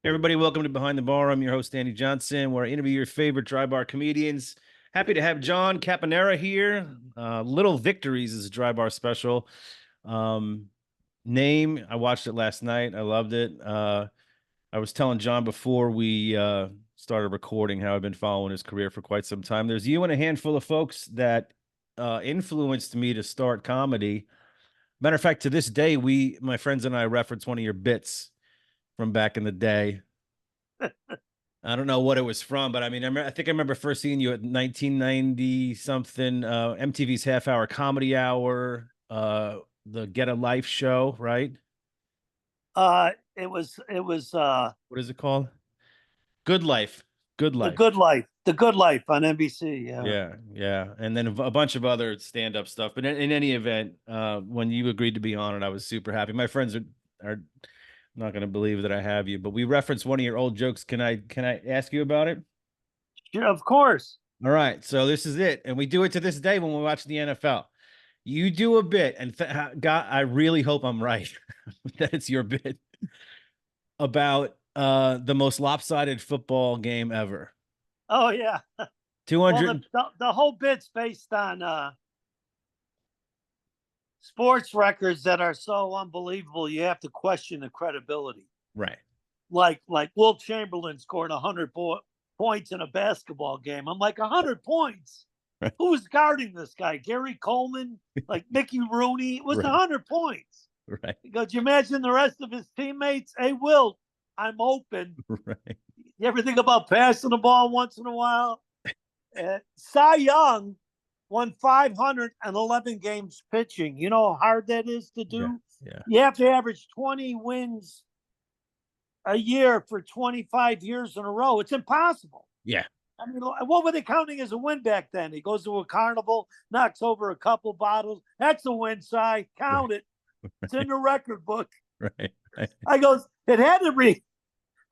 Everybody, welcome to Behind the Bar. I'm your host, Andy Johnson, where I interview your favorite dry bar comedians. Happy to have John Caponera here. Little Victories is a dry bar special. Um, I watched it last night. I loved it. I was telling John before we started recording how I've been following his career for quite some time. There's you and a handful of folks that influenced me to start comedy. Matter of fact, to this day, my friends and I reference one of your bits from back in the day. I don't know what it was from, but I mean, I think I remember first seeing you at 1990 something, MTV's Half Hour Comedy Hour, the Get a Life show, right? It was What is it called? Good Life. Good The Life. Good Life. The Good Life on NBC. Yeah. Yeah, yeah, and then a bunch of other stand-up stuff. But in any event, when you agreed to be on it, I was super happy. My friends are not going to believe that I have you, but we referenced one of your old jokes. Can I ask you about it? Sure, of course. All right, so this is it, and we do it to this day when we watch the NFL. You do a bit, and God, I really hope I'm right that it's your bit about the most lopsided football game ever. Oh yeah. Well, 200. the whole bit's based on sports records that are so unbelievable. You have to question the credibility. Right. Like Will Chamberlain scored 100 points in a basketball game. I'm like 100 points. Right. Who's guarding this guy? Gary Coleman, like Mickey Rooney. It was Right. 100 points. Right. He goes, you imagine the rest of his teammates? Hey, Will, I'm open. Right. You ever think about passing the ball once in a while? Cy Young won 511 games pitching. You know how hard that is to do? Yeah. You have to average 20 wins a year for 25 years in a row. It's impossible. Yeah. I mean, what were they counting as a win back then? He goes to a carnival, knocks over a couple bottles. That's a win, Cy. Count it. It's in the record book. Right. I goes, it had to be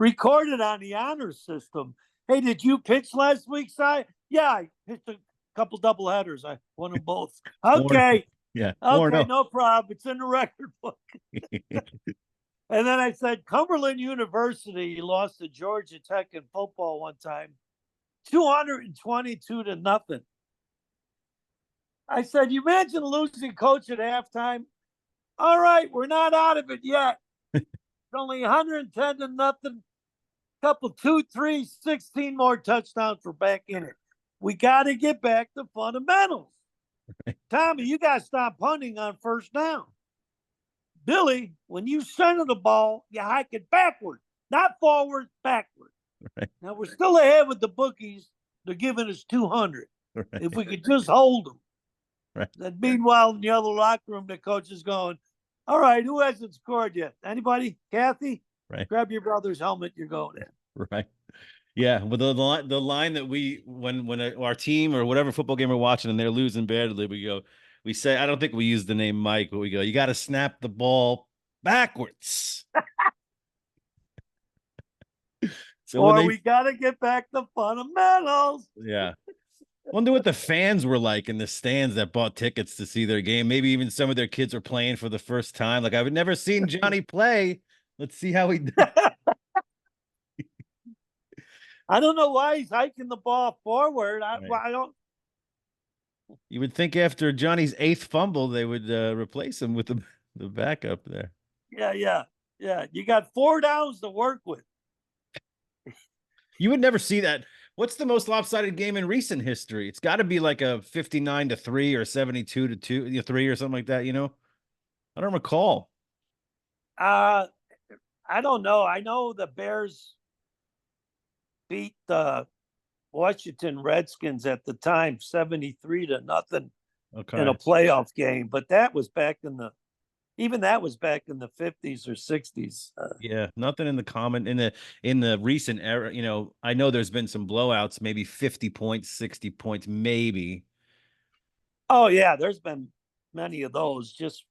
recorded on the honor system. Hey, did you pitch last week, Cy? Yeah, I pitched a couple double headers. I won them both. Okay. Yeah. Okay, no problem. It's in the record book. And then I said, Cumberland University lost to Georgia Tech in football one time, 222-0. I said, you imagine losing coach at halftime? All right, we're not out of it yet. It's only 110-0. Couple, 2, 3, 16 more touchdowns for back in it. We got to get back to fundamentals. Tommy, you got to stop punting on first down. Billy, when you center the ball, you hike it backward, not forward, backward. Right. Now, we're still ahead with the bookies. They're giving us 200. Right. If we could just hold them. Right. And meanwhile, in the other locker room, the coach is going, all right, who hasn't scored yet? Anybody? Kathy? Right. Grab your brother's helmet. You're going in. Right. Yeah. Well, the line that when our team or whatever football game we're watching and they're losing badly, we say, I don't think we use the name Mike, but we go, you got to snap the ball backwards. So or we got to get back to fundamentals. Yeah. Wonder what the fans were like in the stands that bought tickets to see their game. Maybe even some of their kids were playing for the first time. Like, I've never seen Johnny play. Let's see how he does. I don't know why he's hiking the ball forward. I don't. You would think after Johnny's 8th fumble, they would replace him with the backup there. Yeah. You got 4 downs to work with. You would never see that. What's the most lopsided game in recent history? It's got to be like a 59-3 or 72-2, 3 or something like that. I don't recall. I don't know. I know the Bears beat the Washington Redskins at the time 73-0 in a playoff game, but that was back in the 50s or 60s. Yeah, nothing in the recent era. I know there's been some blowouts, maybe 50 points, 60 points, maybe. Oh yeah, there's been many of those just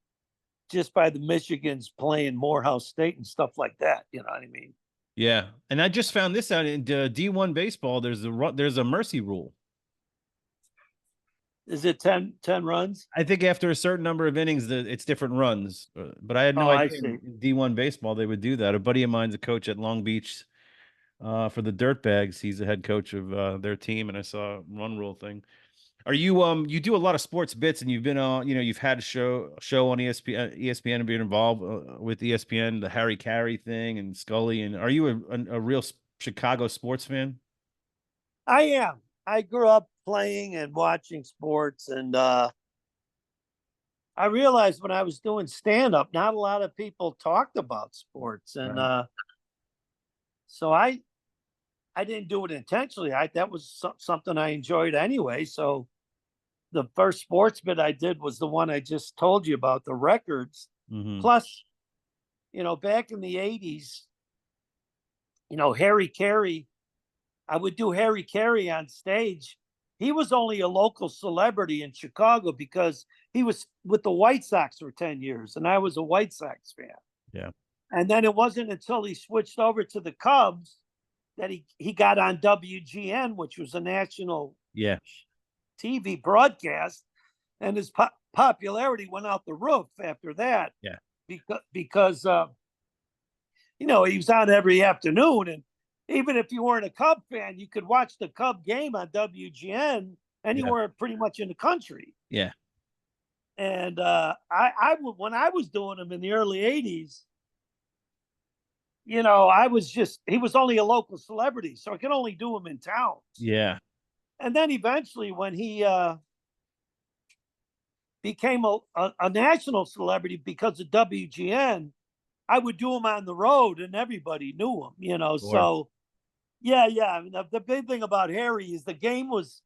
by the Michigans playing Morehouse State and stuff like that. You know what I mean? Yeah, and I just found this out in D1 baseball. There's a mercy rule. Is it 10 runs? I think after a certain number of innings, it's different runs. But I had no idea in D1 baseball they would do that. A buddy of mine's a coach at Long Beach for the Dirtbags. He's the head coach of their team, and I saw a run rule thing. Are you you do a lot of sports bits, and you've been on, you've had a show on ESPN and been involved with ESPN, the Harry Carey thing and Scully, and are you a real Chicago sports fan? I am. I grew up playing and watching sports, and I realized when I was doing stand up, not a lot of people talked about sports, and Right. so I didn't do it intentionally. That was something I enjoyed anyway. So the first sports bit I did was the one I just told you about, the records. Hmm. Plus, back in the '80s, Harry Carey, I would do Harry Carey on stage. He was only a local celebrity in Chicago because he was with the White Sox for 10 years, and I was a White Sox fan. Yeah. And then it wasn't until he switched over to the Cubs that he got on WGN, which was a national Yeah. TV broadcast, and his popularity went out the roof after that Yeah. because he was on every afternoon, and even if you weren't a Cub fan, you could watch the Cub game on WGN Yeah. anywhere pretty much in the country. Yeah. And I when I was doing them in the early '80s, I was he was only a local celebrity, so I could only do him in towns. Yeah. And then eventually, when he became a national celebrity because of WGN, I would do him on the road, and everybody knew him. Sure. So yeah. I mean, the big thing about Harry is the game was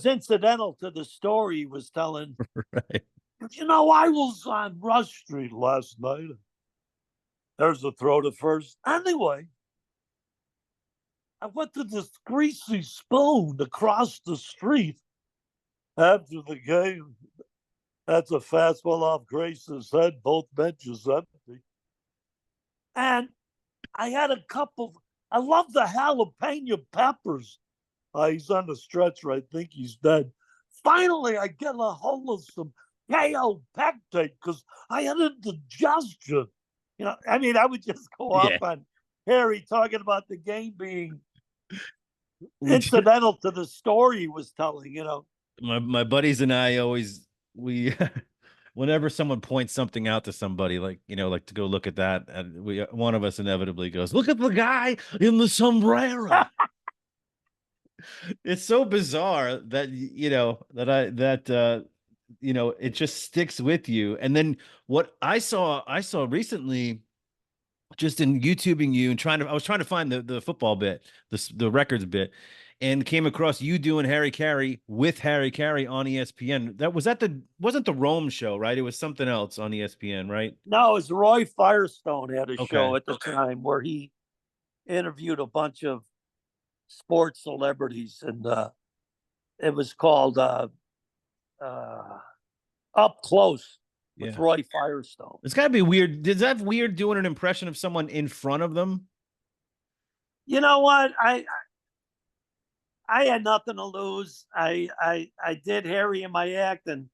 incidental to the story he was telling. Right. I was on Rush Street last night. There's a throw to first. Anyway, I went to this greasy spoon across the street after the game. That's a fastball off Grace's head, both benches empty. And I had a couple. I love the jalapeno peppers. He's on the stretcher. I think he's dead. Finally, I get a hold of some KO pectate because I had indigestion. I mean, I would just go off Yeah. on Harry talking about the game being Would you, incidental to the story he was telling. my buddies and I always we whenever someone points something out to somebody, like like to go look at that, and one of us inevitably goes, look at the guy in the sombrero. It's so bizarre that it just sticks with you. And then what I saw recently, just in YouTubing you and I was trying to find the football bit, the records bit, and came across you doing Harry Carey with Harry Carey on ESPN. Wasn't the Rome show, right? It was something else on ESPN, right? No, it was Roy Firestone had a Okay. show at the time where he interviewed a bunch of sports celebrities, and it was called Up Close with Yeah. Roy Firestone. It's gotta be weird. Is that weird doing an impression of someone in front of them? You know what? I had nothing to lose. I did Harry in my act, and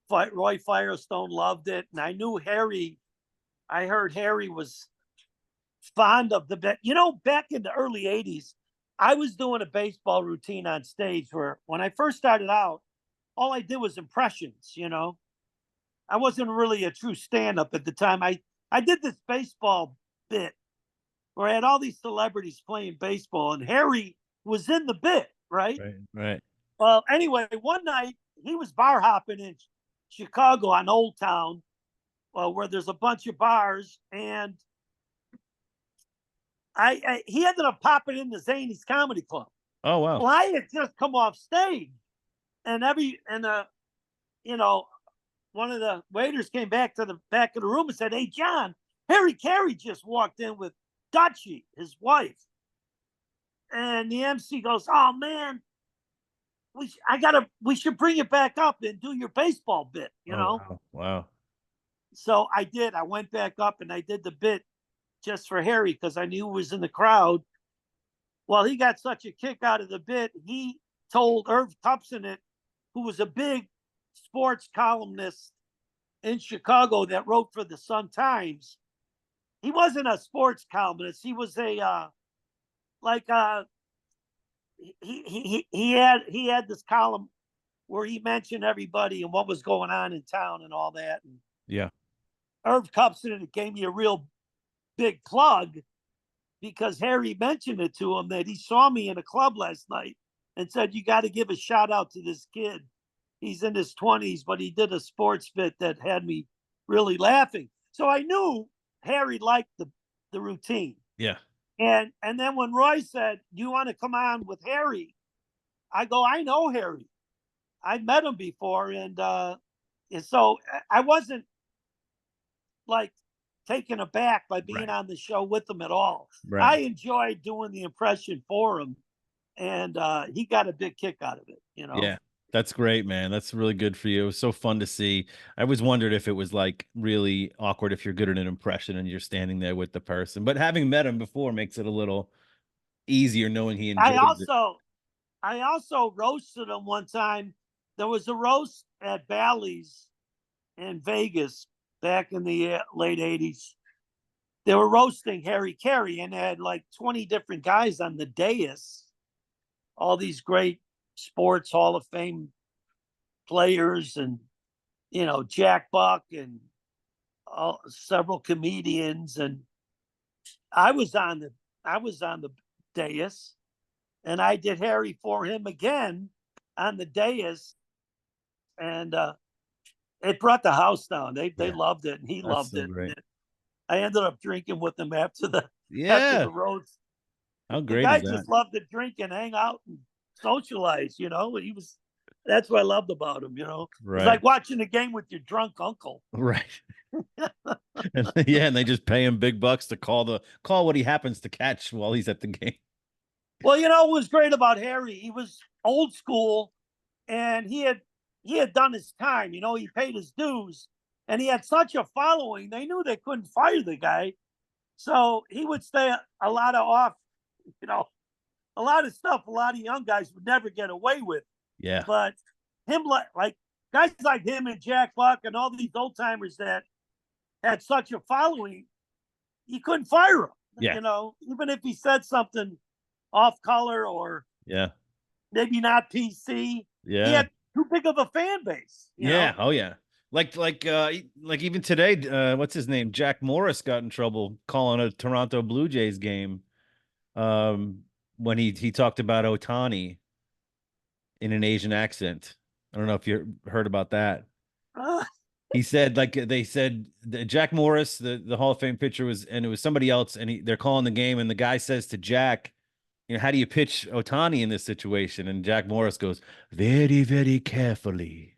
Roy Firestone loved it, and I knew Harry. I heard Harry was fond of the bet. Back in the early '80s, I was doing a baseball routine on stage where, when I first started out, all I did was impressions. I wasn't really a true stand-up at the time. I did this baseball bit where I had all these celebrities playing baseball, and Harry was in the bit, right? Right, right. Well, anyway, one night he was bar hopping in Chicago on Old Town, where there's a bunch of bars, and he ended up popping into Zany's Comedy Club. Oh Well, wow. I had just come off stage, and one of the waiters came back to the back of the room and said, "Hey, John, Harry Carey just walked in with Dutchie, his wife." And the MC goes, "Oh man, we should bring it back up and do your baseball bit." Oh wow. Wow. So I did. I went back up and I did the bit just for Harry because I knew he was in the crowd. Well, he got such a kick out of the bit, he told Irv Tupson, who was a big sports columnist in Chicago that wrote for the Sun Times. He wasn't a sports columnist. He was like he had this column where he mentioned everybody and what was going on in town and all that. And Yeah. Irv Cupson gave me a real big plug because Harry mentioned it to him that he saw me in a club last night and said, "You got to give a shout out to this kid. He's in his 20s, but he did a sports bit that had me really laughing." So I knew Harry liked the routine. Yeah. And then when Roy said, "Do you want to come on with Harry?" I go, "I know Harry. I met him before." And so I wasn't like taken aback by being Right. on the show with him at all. I Right. enjoyed doing the impression for him, and he got a big kick out of it. Yeah. That's great, man. That's really good for you. It was so fun to see. I always wondered if it was like really awkward if you're good at an impression and you're standing there with the person. But having met him before makes it a little easier knowing he I enjoys it. also I also roasted him one time. There was a roast at Bally's in Vegas back in the late '80s. They were roasting Harry Carey and they had like 20 different guys on the dais, all these great sports Hall of Fame players and Jack Buck and several comedians. And I was on the I was on the dais and I did Harry for him again on the dais, and it brought the house down. They Yeah. loved it, and he That's loved so it. great. I ended up drinking with him after the Yeah. roast. How The great guy is that? just loved to drink and hang out and socialize. He was. That's what I loved about him. It's Right. like watching a game with your drunk uncle. Right. And, yeah, and they just pay him big bucks to call what he happens to catch while he's at the game. Well, what was great about Harry? He was old school, and he had done his time. He paid his dues, and he had such a following. They knew they couldn't fire the guy, so he would stay a lot of off. You know, a lot of stuff. A lot of young guys would never get away with. Yeah. But him, like guys like him and Jack Buck and all these old timers that had such a following, you couldn't fire him. Yeah. Even if he said something off color or Yeah. maybe not PC, he Yeah. had too big of a fan base. Yeah. Oh yeah. Like even today, what's his name? Jack Morris got in trouble calling a Toronto Blue Jays game. Um, when he talked about Otani in an Asian accent. I don't know if you heard about that. Uh, He said, like they said, Jack Morris, the Hall of Fame pitcher was, and it was somebody else, and they're calling the game, and the guy says to Jack, how do you pitch Otani in this situation? And Jack Morris goes, very, very carefully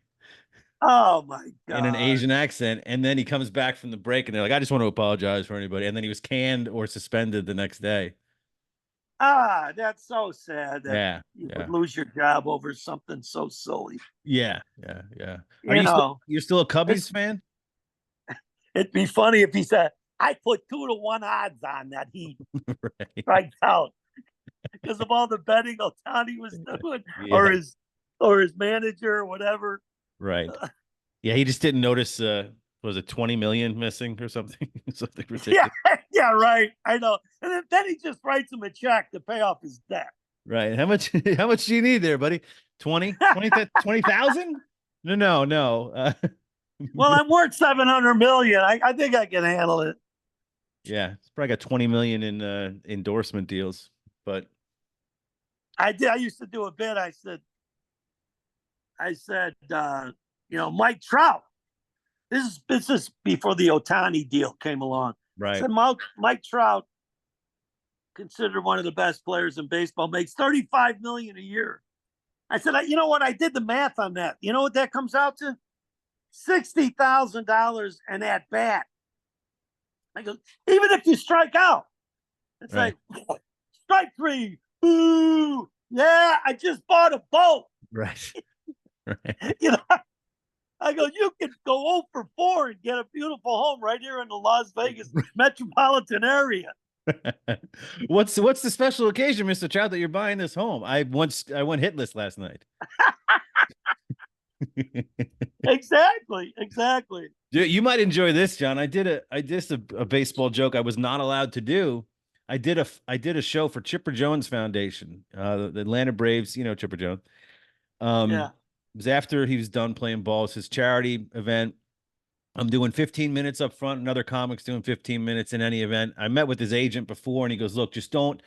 oh my in an God. Asian accent. And then he comes back from the break and they're like, I just want to apologize for anybody. And then he was canned or suspended the next day. That's so sad that Yeah. you would Yeah. lose your job over something so silly. Yeah. Yeah. Yeah. Are You know, you're still a it's, Cubbies fan? it'd be funny if he said, "I put 2-1 odds on that he Right. strikes out," because of all the betting Otani was doing, or Yeah. his manager or whatever. Right. Yeah. He just didn't notice, was it 20 million missing or something? Something Yeah, ridiculous. yeah, right. I know. And then he just writes him a check to pay off his debt. Right. How much, how much do you need there, buddy? 20,000? No, no, no. Well, I'm worth 700 million. I think I can handle it. Yeah, it's probably got 20 million in endorsement deals, but I did. I used to do a bit. I said, Mike Trout. This is before the Otani deal came along. I right. said Mike Trout, considered one of the best players in baseball, makes 35 million a year. I said, you know what? I did the math on that. You know what that comes out to? $60,000 an at bat. I go, even if you strike out, it's Right. like strike three. Boo! Yeah, I just bought a boat. Right. Right. You know, I go, you can go 0 for 4 and get a beautiful home right here in the Las Vegas metropolitan area. What's the special occasion, Mr. Trout, that you're buying this home? I went hitless last night. Exactly. You might enjoy this, John. I did a baseball joke I was not allowed to do. I did a show for Chipper Jones Foundation, the Atlanta Braves. You know Chipper Jones. Yeah. It was after he was done playing ball. It's his charity event. I'm doing 15 minutes up front. Another comic's doing 15 minutes in any event. I met with his agent before, and he goes, "Look, just don't.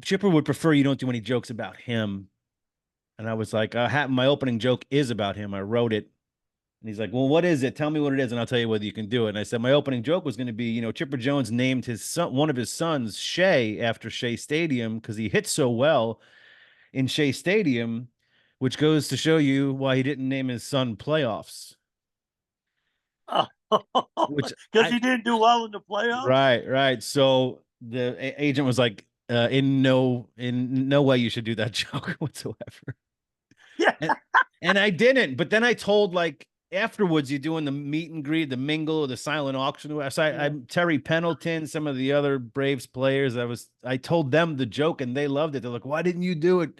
Chipper would prefer you don't do any jokes about him." And I was like, my opening joke is about him. I wrote it. And he's like, "Well, what is it? Tell me what it is, and I'll tell you whether you can do it." And I said, my opening joke was going to be, Chipper Jones named his son, one of his sons, Shea, after Shea Stadium because he hit so well in Shea Stadium, which goes to show you why he didn't name his son Playoffs. Which Because he didn't do well in the playoffs. right, right. So the agent was like, in no way you should do that joke whatsoever. Yeah. And I didn't. But then I told like afterwards, you're doing the meet and greet, the mingle, the silent auction. So Yeah. I'm Terry Pendleton, some of the other Braves players. I told them the joke and they loved it. They're like, "Why didn't you do it?"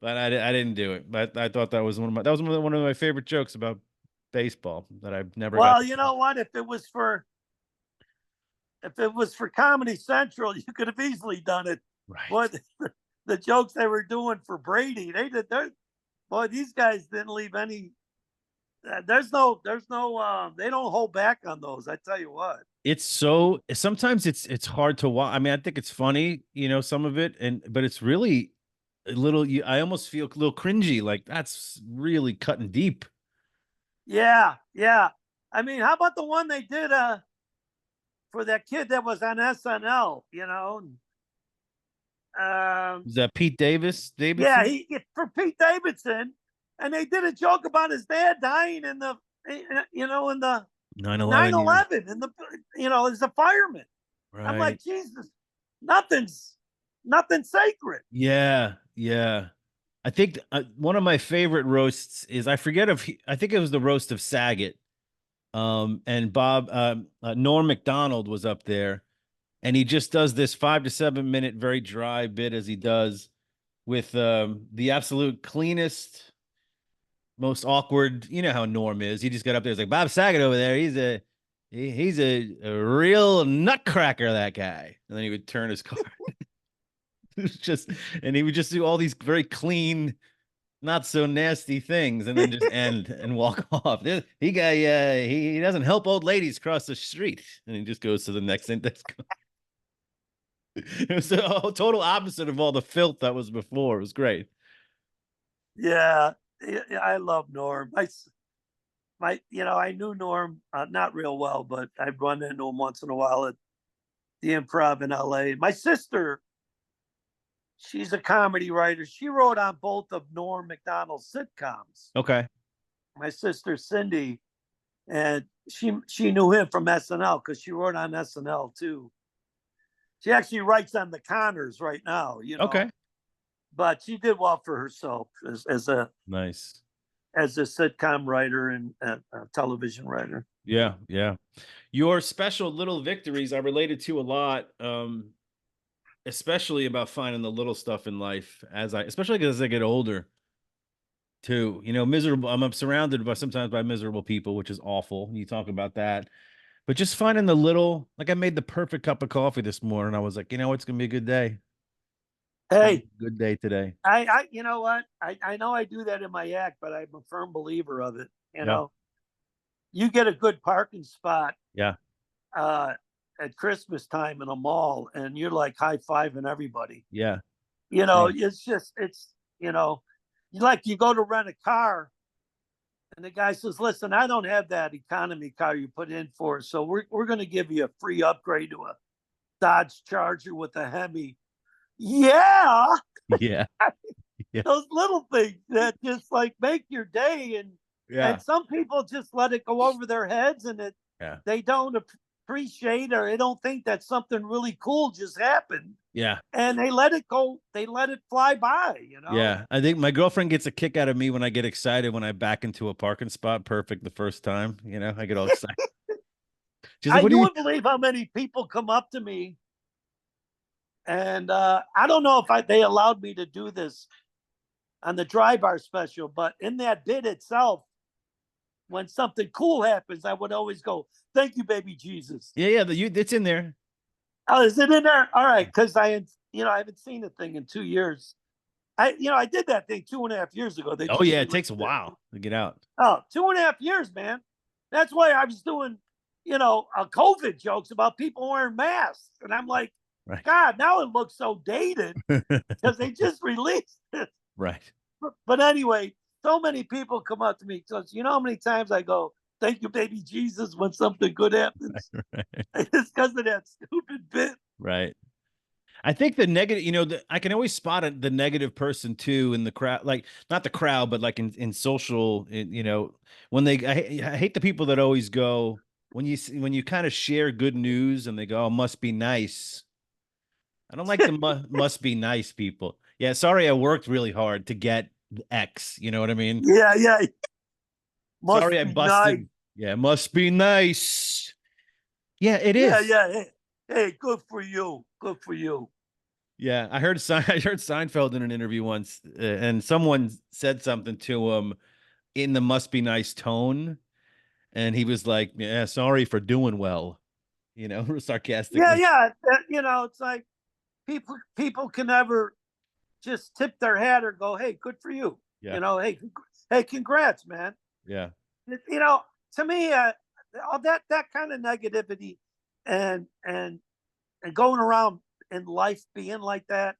But I didn't do it. But I thought that was one of my favorite jokes about baseball that I've never got Well, to you tell. know what? If it was for Comedy Central, you could have easily done it. Right. But the jokes they were doing for Brady, boy, these guys didn't leave any. There's no. They don't hold back on those. I tell you what. It's so sometimes it's hard to watch. I mean, I think it's funny, some of it, but it's really a little. I almost feel a little cringy. Like that's really cutting deep. Yeah, yeah. I mean, how about the one they did for that kid that was on SNL? Is that Pete Yeah, Davidson? for Pete Davidson, and they did a joke about his dad dying in the in the 9/11. Yeah. 9/11 in the as a fireman. I'm Right. like, Jesus, nothing's nothing sacred. Yeah. Yeah. I think one of my favorite roasts is I forget if I think it was the roast of Saget. And Norm Macdonald was up there, and he just does this 5 to 7 minute very dry bit as he does with the absolute cleanest, most awkward. You know how Norm is. He just got up there. He's like Bob Saget over there. He's a real nutcracker, that guy. And then he would turn his car. It was just, and he would just do all these very clean, not so nasty things, and then just end and walk off. He doesn't help old ladies cross the street, and he just goes to the next thing. It was the total opposite of all the filth that was before. It was great. Yeah, I love Norm. I knew Norm not real well, but I'd run into him once in a while at the Improv in LA. My sister, she's a comedy writer. She wrote on both of Norm Macdonald's sitcoms. Okay. My sister Cindy, and she knew him from SNL because she wrote on SNL too. She actually writes on the Connors right now, Okay. but she did well for herself Nice. as a sitcom writer and television writer. Yeah. Yeah. Your special little victories I related to a lot, especially about finding the little stuff in life especially as I get older too. Miserable. I'm surrounded by sometimes by miserable people, which is awful. You talk about that. But just finding the little, like I made the perfect cup of coffee this morning. I was like, it's gonna be a good day. It's gonna be Hey, a good day today. you know what? I know I do that in my act, but I'm a firm believer of it. Yeah. You get a good parking spot Yeah. uh, at Christmas time in a mall, and you're like high fiving everybody. Yeah. Yeah. It's like you go to rent a car, and the guy says, "Listen, I don't have that economy car you put in for, so we're going to give you a free upgrade to a Dodge Charger with a Hemi." Yeah, Yeah. Yeah. those little things that just like make your day, Yeah. and some people just let it go over their heads, and Yeah. they don't appreciate or they don't think that something really cool just happened, Yeah. and they let it go, they let it fly by. Yeah. I think my girlfriend gets a kick out of me when I get excited when I back into a parking spot perfect the first time. I get all excited. She's like, "What do You you?" wouldn't believe how many people come up to me, and I don't know if they allowed me to do this on the Dry Bar special, but in that bit itself, when something cool happens, I would always go, "Thank you, baby Jesus." Yeah. Yeah. It's in there. Oh, is it in there? All right, because I haven't seen the thing in 2 years. I did that thing 2.5 years ago. They Oh just yeah, it released takes a it. while to get out. Oh, 2.5 years, man. That's why I was doing, COVID jokes about people wearing masks. And I'm like, Right. God, now it looks so dated because they just released it. Right. But anyway, so many people come up to me because you know how many times I go, thank you, baby Jesus, when something good happens? Right. It's because of that stupid bit. Right. I think the negative, I can always spot the negative person too in the crowd, like not the crowd, but like in social, when I hate the people that always go when you kind of share good news and they go, oh, must be nice. I don't like the must be nice people. Yeah, sorry, I worked really hard to get X. You know what I mean? Yeah, yeah. Sorry, Must I be nice. busted. Yeah, must be nice. Yeah, it Yeah, is. yeah. Hey, good for you. Good for you. Yeah, I heard I heard Seinfeld in an interview once, and someone said something to him in the must be nice tone, and he was like, "Yeah, sorry for doing well," Yeah, sarcastically. yeah. It's like people can never just tip their hat or go, "Hey, good for you." Yeah, Hey, congrats, man. yeah, You know, to me, all that kind of negativity and going around in life being like that,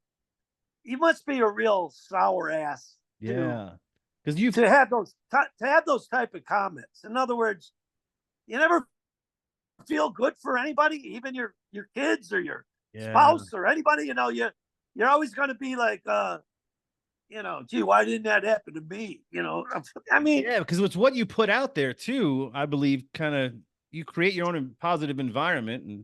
you must be a real sour ass to yeah. Because you've, have those type of comments. In other words, you never feel good for anybody, even your kids or your yeah, spouse or anybody. You're always going to be like, gee, why didn't that happen to me? I mean, yeah, because it's what you put out there too. I believe, kind of, you create your own positive environment, and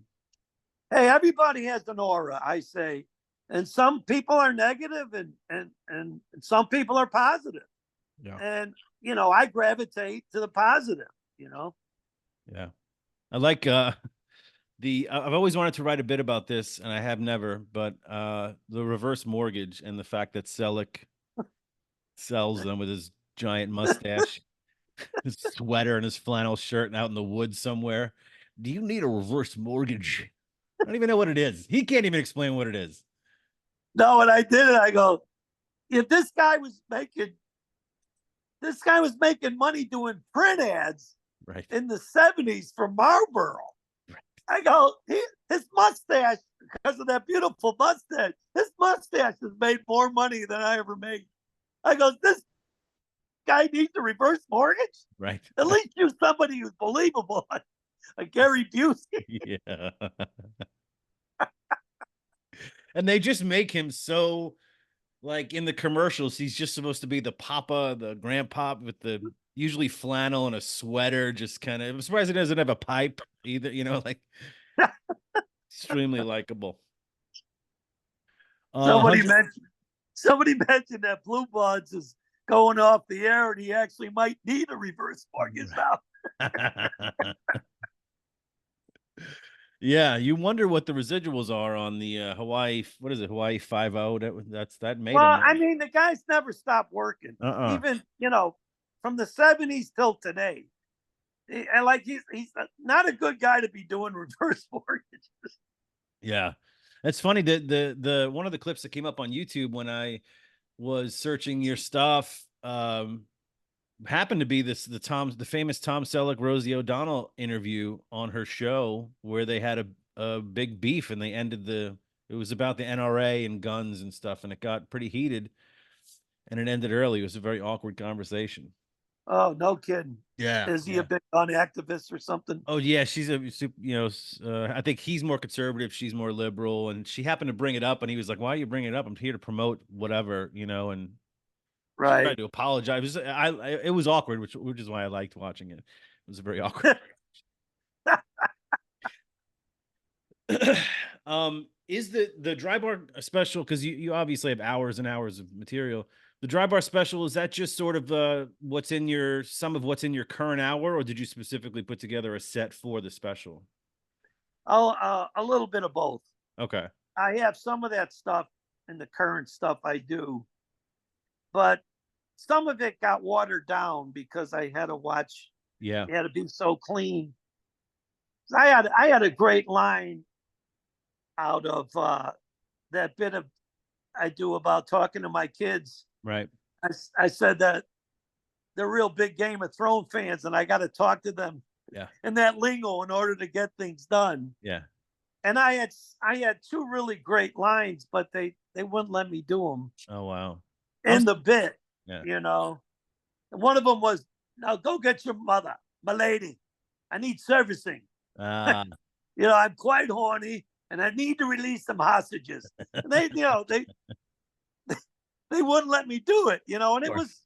hey, everybody has an aura, I say, and some people are negative and some people are positive, yeah, and I gravitate to the positive. You know, yeah. I like I've always wanted to write a bit about this, and I have never, but the reverse mortgage and the fact that Selleck sells them with his giant mustache, his sweater, and his flannel shirt, and out in the woods somewhere. Do you need a reverse mortgage? I don't even know what it is. He can't even explain what it is. no, and I did it. I go, if this guy was making money doing print ads Right. in the '70s for Marlboro. I go, his mustache, because of that beautiful mustache, his mustache has made more money than I ever made. I go, this guy needs a reverse mortgage? Right. At least use somebody who's believable, like Gary Busey. Yeah. And they just make him so, like, in the commercials, he's just supposed to be the papa, the grandpa with the usually flannel and a sweater, just kind of. I'm surprised he doesn't have a pipe either, like extremely likable. somebody 100. mentioned somebody mentioned that Blue Bloods is going off the air and he actually might need a reverse mortgage now. Yeah, you wonder what the residuals are on the Hawaii. What is it? Hawaii 50. That made Well, him. I mean, the guy's never stopped working, Uh-uh. even from the '70s till today. And like he's not a good guy to be doing reverse mortgage. Yeah. That's funny that the one of the clips that came up on YouTube when I was searching your stuff happened to be the famous Tom Selleck Rosie O'Donnell interview on her show where they had a big beef and they ended it was about the NRA and guns and stuff, and it got pretty heated and it ended early. It was a very awkward conversation. Oh, no kidding. Yeah, Is he a yeah. big gun activist or something? Oh yeah, she's I think he's more conservative, she's more liberal, and she happened to bring it up, and he was like, "Why are you bringing it up? I'm here to promote whatever," and she tried Right. to apologize. It was awkward, which is why I liked watching it. It was very awkward. Is the dry bar special, because you obviously have hours and hours of material? The dry bar special, is that just sort of some of what's in your current hour, or did you specifically put together a set for the special? Oh, a little bit of both. Okay. I have some of that stuff in the current stuff I do, but some of it got watered down because I had to watch. Yeah. It had to be so clean. I had a great line out of that bit of I do about talking to my kids. Right. I said that they're real big Game of Thrones fans, and I got to talk to them Yeah. in that lingo in order to get things done. Yeah. And I had two really great lines, but they wouldn't let me do them Oh wow. I'm in the bit, yeah. you know. And one of them was, "Now go get your mother, my lady. I need servicing. Ah, I'm quite horny, and I need to release some hostages." And they wouldn't let me do it, and of it course. was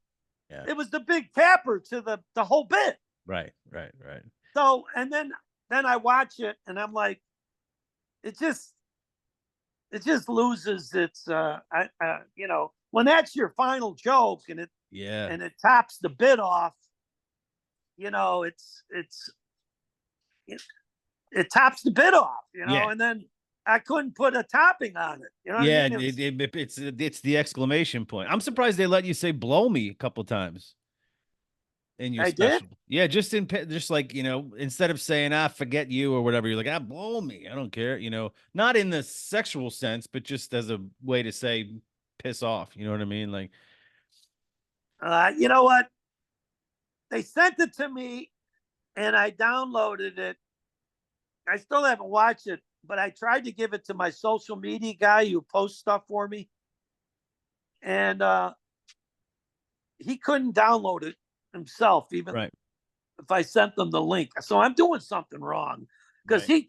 Yeah. it was the big capper to the whole bit. Right. Right. Right. So, and then I watch it, and I'm like, it just it just loses its when that's your final joke and it Yeah. and it tops the bit off, you know, it, it tops the bit off, Yeah. and then I couldn't put a topping on it. You know what I Yeah. mean? It was It's the exclamation point. I'm surprised they let you say "blow me" a couple times in your I did. special. Yeah, just like instead of saying forget you or whatever, you're like blow me. I don't care. Not in the sexual sense, but just as a way to say piss off. You know what I mean? Like, You know what? They sent it to me and I downloaded it. I still haven't watched it, but I tried to give it to my social media guy who posts stuff for me, and he couldn't download it himself, even right, if I sent them the link. So I'm doing something wrong because right,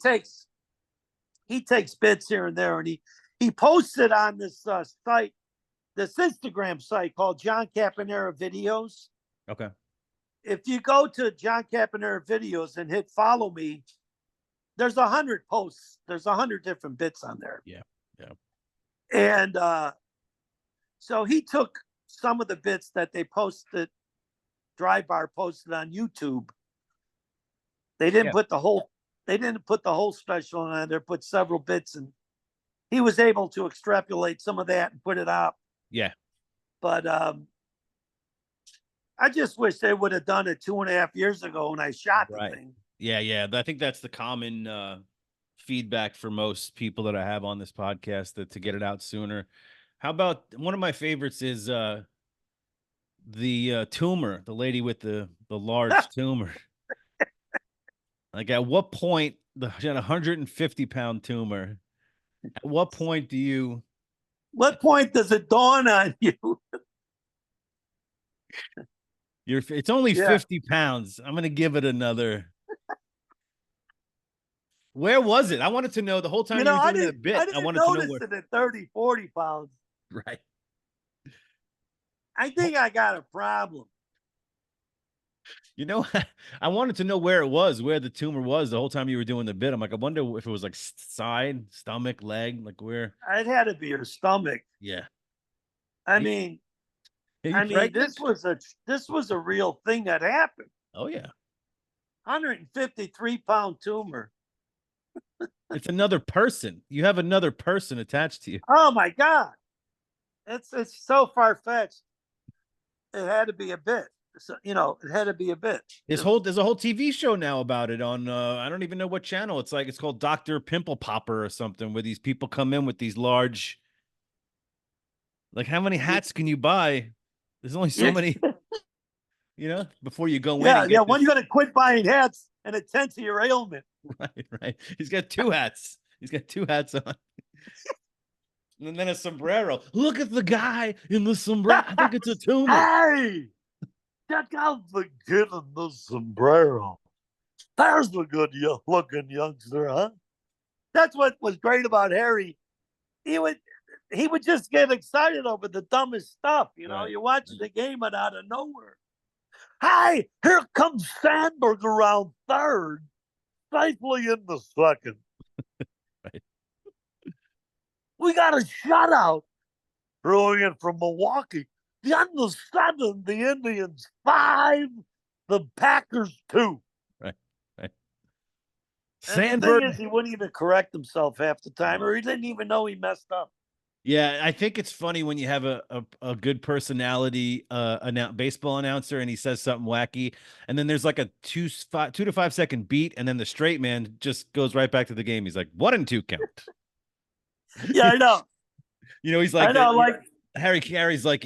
he takes bits here and there, and he posts it on this site, this Instagram site called John Caponera Videos. okay, If you go to John Caponera Videos and hit follow me, there's 100 posts. There's 100 different bits on there. yeah, yeah, And so he took some of the bits that they posted, Dry Bar posted on YouTube. They didn't yeah, put the whole they didn't put the whole special on there, put several bits, and he was able to extrapolate some of that and put it out. yeah. But I just wish they would have done it 2.5 years ago when I shot the Right. thing. Yeah, yeah. I think that's the common feedback for most people that I have on this podcast, that to get it out sooner. How about one of my favorites is the tumor, the lady with the large tumor. Like, at what point, the 150-pound tumor, at what point do you What point does it dawn on you? it's only Yeah. 50 pounds. I'm gonna give it another. Where was it? I wanted to know the whole time you were I doing didn't that I bit. I didn't wanted to know notice where. it at 30, 40 pounds. Right. I think I got a problem. You know, I wanted to know where it was, where the tumor was the whole time you were doing the bit. I'm like, I wonder if it was like side, stomach, leg, like where. It had to be her stomach. Yeah. I Are you, mean, are you I mean, pregnant? this was a real thing that happened. Oh yeah. 153-pound tumor. It's another person. You have another person attached to you. Oh my God. It's so far fetched. It had to be a bit. So, it had to be a bit. There's a whole TV show now about it on I don't even know what channel. It's called Dr. Pimple Popper or something, where these people come in with these large, like, how many hats can you buy? There's only so many, before you go in Yeah, and yeah. get When you this. got to quit buying hats and attend to your ailment. Right, right. He's got two hats. He's got two hats on. And then a sombrero. Look at the guy in the sombrero. I think it's a tumor. Hey, check out the kid in the sombrero. There's the good looking youngster, huh? That's what was great about Harry. He would he would just get excited over the dumbest stuff. Right. You're watching the game and out of nowhere. Hey, here comes Sandberg around third, safely in the second. Right. We got a shutout throwing in from Milwaukee. The end of seven, the Indians 5, the Packers 2. Right. Right. And the thing Sandberg. is, he wouldn't even correct himself half the time, or he didn't even know he messed up. Yeah, I think it's funny when you have a good personality baseball announcer, and he says something wacky, and then there's like a 2 to 5 second beat, and then the straight man just goes right back to the game. He's like, 1 and 2 count. Yeah, I know. He's I like know. Like, Harry Carey's like,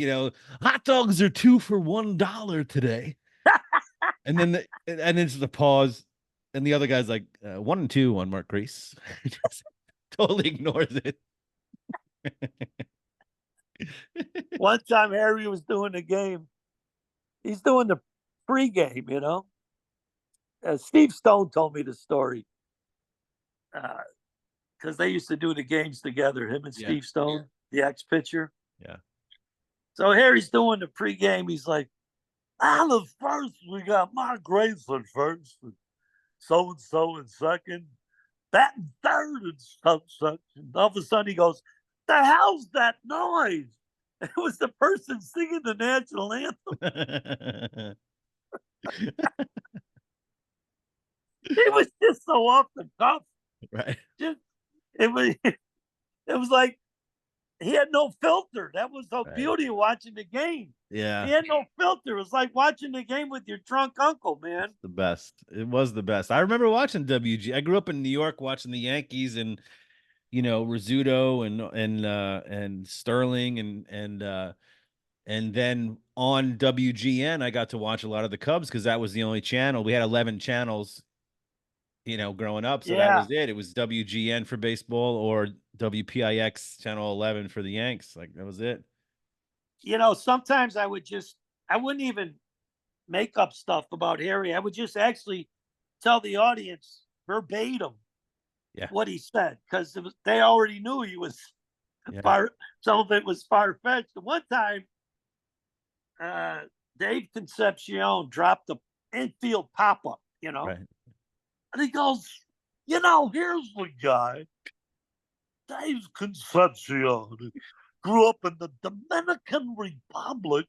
hot dogs are 2 for $1 today. And then and then it's the pause, and the other guy's like 1 and 2 on Mark Grace. Just totally ignores it. one time Harry was doing the game. He's doing the pregame, Steve Stone told me the story because they used to do the games together, him and Yeah, Steve Stone, the ex pitcher. yeah, So Harry's doing the pregame. He's like, out of first, we got Mark Grace at first, and so in second, that in third, and such. And all of a sudden he goes, the hell's that noise? It was the person singing the national anthem. He was just so off the cuff. right. Just it was it was like he had no filter. That was the Right. beauty of watching the game. He Yeah, had no filter. It was like watching the game with your drunk uncle, man. the best. It was the best. I remember watching WG. I grew up in New York watching the Yankees and Rizzuto and Sterling and then on WGN I got to watch a lot of the Cubs because that was the only channel. We had 11 channels, growing up, so that Yeah. was it. It was WGN for baseball or WPIX channel 11 for the Yanks. Like that was it. Sometimes I wouldn't even make up stuff about Harry. I would just actually tell the audience verbatim Yeah. what he said because they already knew he was Yeah. far. Some of it was far fetched. One time, Dave Concepcion dropped the infield pop up, Right. and he goes, here's the guy, Dave Concepcion, grew up in the Dominican Republic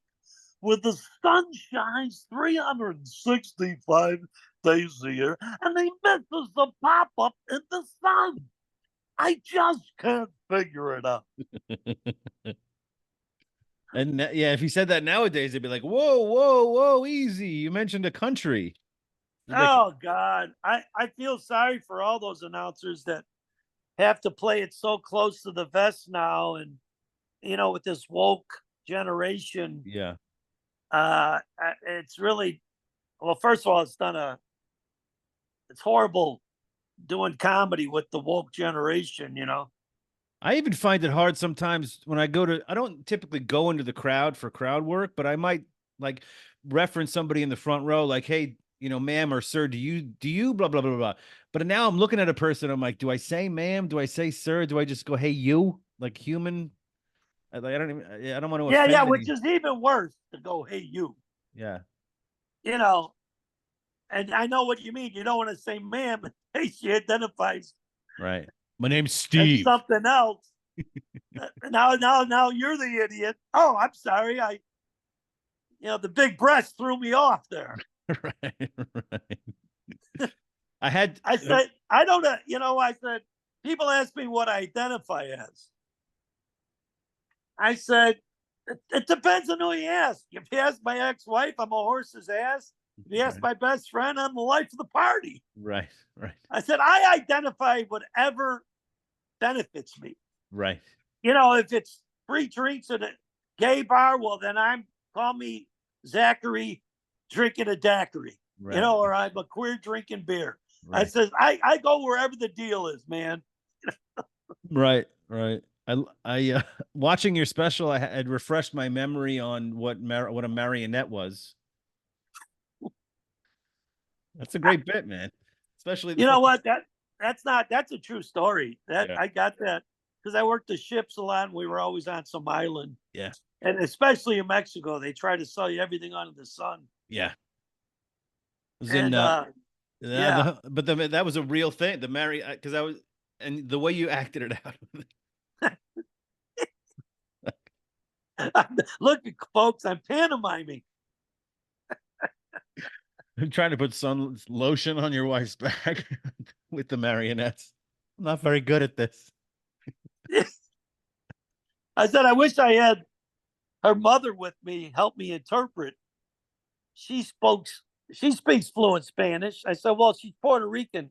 where the sun shines 365 days a year, and he misses the pop up in the sun. I just can't figure it out. And yeah, if he said that nowadays, they'd be like, "Whoa, whoa, whoa, easy! You mentioned a country." Ridiculous. Oh God, I feel sorry for all those announcers that have to play it so close to the vest now, and with this woke generation, Yeah. it's really well. First of all, it's horrible doing comedy with the woke generation. I even find it hard sometimes when I don't typically go into the crowd for crowd work, but I might like reference somebody in the front row, like, hey, ma'am or sir, do you blah, blah, blah, blah. But now I'm looking at a person. I'm like, do I say ma'am? Do I say sir? Do I just go, hey, you, like human? I don't want to Yeah, yeah, offend which any. is even worse to go, hey, you, Yeah. you know, and I know what you mean. You don't want to say ma'am in case she identifies Right. My name's as Steve. something else. Now you're the idiot. Oh, I'm sorry. The big breast threw me off there. Right. Right. I had, I said, I don't know. I said, people ask me what I identify as. I said, it depends on who you ask. If you ask my ex-wife, I'm a horse's ass. If you ask right, my best friend, I'm the life of the party. right, right, I said, I identify whatever benefits me. right, If it's free drinks at a gay bar, well, then call me Zachary drinking a daiquiri, right, or I'm a queer drinking beer. I right, says, I go wherever the deal is, man. right, right. Watching your special, I had refreshed my memory on what a marionette was. That's a great bit, man. Especially the You know fucking what? That's a true story. That yeah, I got that because I worked the ships a lot and we were always on some island. yeah, And especially in Mexico, they try to sell you everything under the sun. yeah. It was in And yeah. but that was a real thing. The Mary because I was and the way you acted it out. Look, folks, I'm pantomiming. I'm trying to put sun lotion on your wife's back with the marionettes. I'm not very good at this. I said, I wish I had her mother with me, help me interpret. She spoke, she speaks fluent Spanish. I said, well, she's Puerto Rican.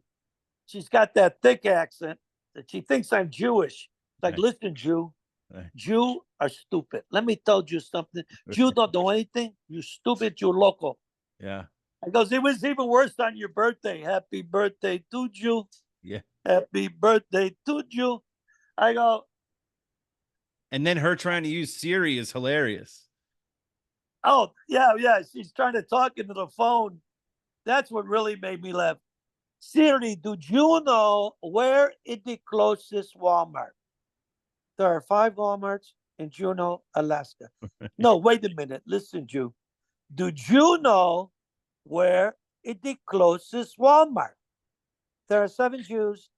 She's got that thick accent that she thinks I'm Jewish. Like, Right. listen, Jew, Right. Jew are stupid. Let me tell you something. Jew don't know anything. You stupid, you loco. Yeah. I goes, it was even worse on your birthday. Happy birthday to you. Yeah. Happy birthday to you. I go, And then her trying to use Siri is hilarious. oh, yeah, yeah. She's trying to talk into the phone. That's what really made me laugh. Siri, do you know where is the closest Walmart? There are 5 Walmarts in Juneau, Alaska. No, wait a minute. Listen, Jew. Do you know where is the closest Walmart? There are 7 Jews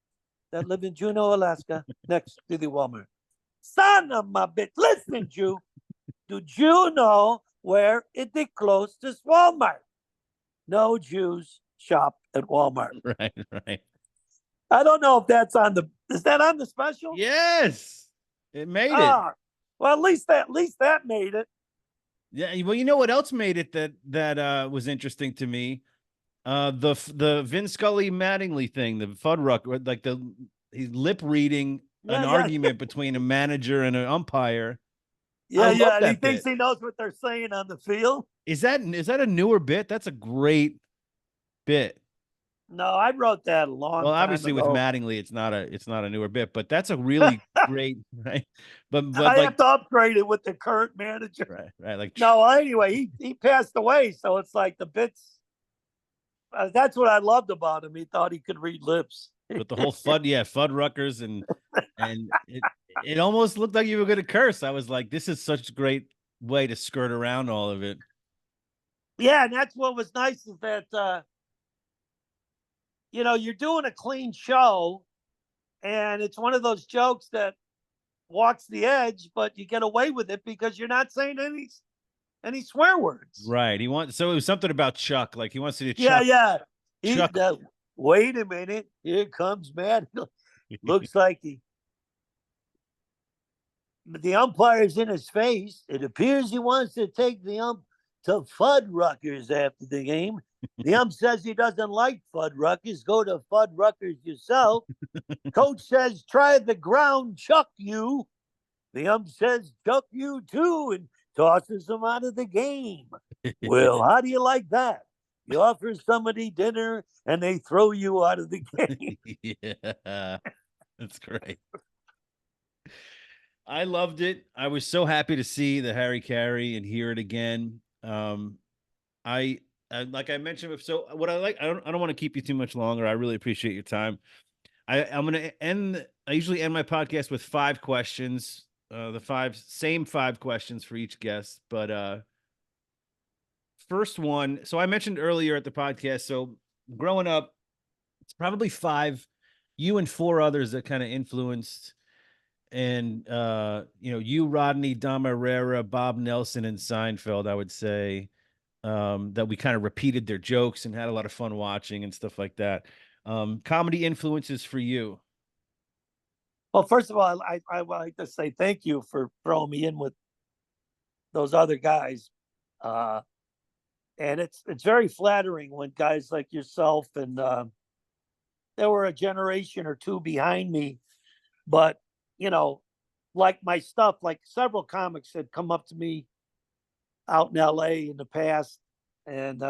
that live in Juneau, Alaska, next to the Walmart. Son of my bitch. Listen, Jew. Do you know where is the closest Walmart? No Jews shop at Walmart. Right. Right. I don't know if that's on the. Is that on the special? Yes. It made it. Ah, well, at least that made it. Yeah. Well, you know what else made it that was interesting to me? The Vin Scully Mattingly thing, the Fuddruck, like he's lip reading Yeah, an yeah, argument between a manager and an umpire. I yeah, love yeah. And he that thinks bit. he knows what they're saying on the field. Is that a newer bit? That's a great bit. No, I wrote that a Well, long time obviously with ago. Mattingly, it's not a newer bit, but that's a really great, right? But I like have to upgrade it with the current manager. right, like No, anyway, he passed away, so it's like the bits. That's what I loved about him. He thought he could read lips. with the whole Fuddruckers and it almost looked like you were gonna curse. I was like, this is such a great way to skirt around all of it. Yeah, and that's what was nice is that you're doing a clean show, and it's one of those jokes that walks the edge, but you get away with it because you're not saying any swear words. Right. So it was something about Chuck. Like he wants you to Yeah, Chuck yeah. He Chuck. that. Wait a minute, here comes Matt. Looks like the umpire's in his face. It appears he wants to take the ump to Fuddruckers after the game. The ump says he doesn't like Fuddruckers. Go to Fuddruckers yourself. Coach says, try the ground, Chuck you. The ump says, Chuck you too, and tosses him out of the game. Well, how do you like that? You offer somebody dinner and they throw you out of the game. Yeah. That's great. I loved it. I was so happy to see the Harry Carey and hear it again. I like I mentioned. So what I like, I don't want to keep you too much longer. I really appreciate your time. I'm gonna end. I usually end my podcast with 5 questions. The same 5 questions for each guest. But first one. So I mentioned earlier at the podcast. So growing up, it's probably 5. You and 4 others that kind of influenced and you, Rodney, Dom Herrera, Bob Nelson, and Seinfeld, I would say, that we kind of repeated their jokes and had a lot of fun watching and stuff like that. Comedy influences for you. Well, first of all, I would like to say thank you for throwing me in with those other guys. Uh, and it's very flattering when guys like yourself and there were a generation or two behind me, but you know, like my stuff, like several comics had come up to me out in LA in the past. And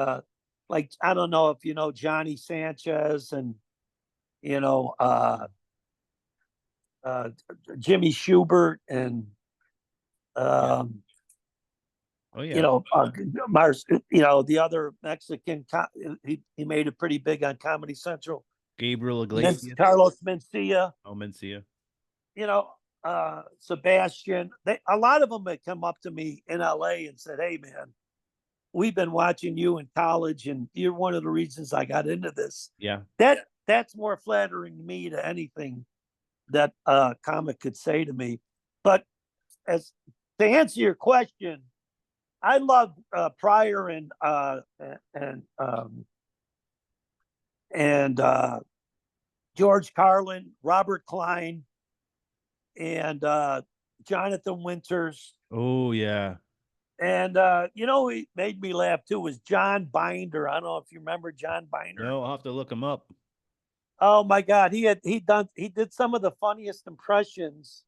like I don't know if you know Johnny Sanchez and you know uh, Jimmy Schubert and um, Oh yeah, Mars, the other Mexican. He made it pretty big on Comedy Central. Gabriel Iglesias. Carlos Mencia. Oh, Mencia. You know, Sebastian. A lot of them had come up to me in LA and said, "Hey, man, we've been watching you in college, and you're one of the reasons I got into this." Yeah. That's more flattering to me to anything that a comic could say to me. But as to answer your question, I love Pryor and George Carlin, Robert Klein, and Jonathan Winters. Oh yeah. And he made me laugh too was John Binder. I don't know if you remember John Binder. No, I'll have to look him up. Oh my God, he did some of the funniest impressions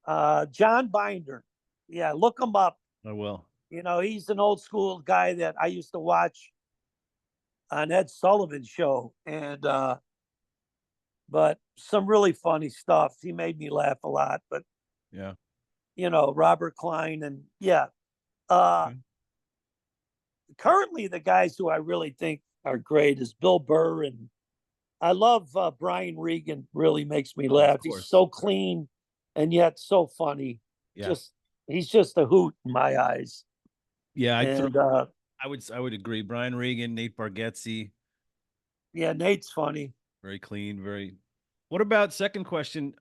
John Binder. Yeah, look him up. I will. He's an old school guy that I used to watch on Ed Sullivan's show, and but some really funny stuff. He made me laugh a lot. But Yeah. Robert Klein, and yeah. Uh, Okay. Currently, the guys who I really think are great is Bill Burr, and I love Brian Regan. Really makes me Oh, of laugh. He's course. so clean and yet so funny. Yeah. Just he's just a hoot in my eyes. Yeah. And I would agree. Brian Regan, Nate Bargatze, yeah, Nate's funny. very clean, very. What about second question?